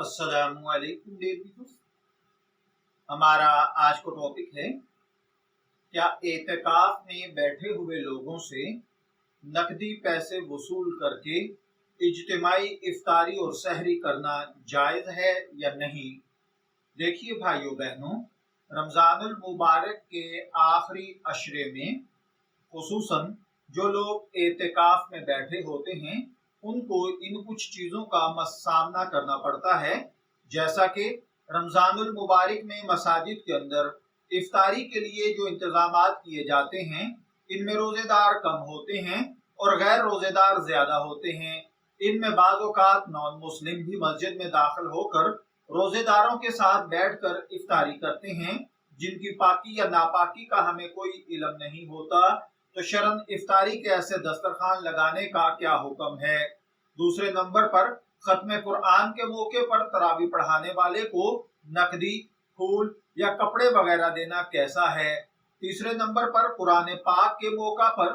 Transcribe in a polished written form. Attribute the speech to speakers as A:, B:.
A: अस्सलामुअलैकुम dear peoples. हमारा आज का टॉपिक है, क्या एतकाफ में बैठे हुए लोगों से नकदी पैसे वसूल करके इज्तिमाई इफ्तारी और सहरी करना जायज़ है या नहीं। देखिए भाइयों बहनों, रमज़ानुल मुबारक के आखिरी अशरे में खुसूसन जो लोग एतकाफ में बैठे होते हैं उनको इन कुछ चीज़ों का सामना करना पड़ता है, जैसा कि रमज़ानुल मुबारक में मसाजिद के अंदर इफ्तारी के लिए जो इंतज़ामात किए जाते हैं इनमें रोज़ेदार कम होते हैं और गैर रोज़ेदार ज़्यादा होते हैं। इनमें बाज़ औक़ात नॉन मुस्लिम भी मस्जिद में दाखिल होकर रोज़ेदारों के साथ बैठकर इफ्तारी करते हैं, जिनकी पाकी या नापाकी का हमें कोई इल्म नहीं होता। तो शरन इफ्तारी के ऐसे दस्तरखान लगाने का क्या हुक्म है। दूसरे नंबर पर खत्म कुरान के मौके पर तरावी पढ़ाने वाले को नकदी, फूल या कपड़े वगैरह देना कैसा है। तीसरे नंबर पर कुरान पाक के मौका पर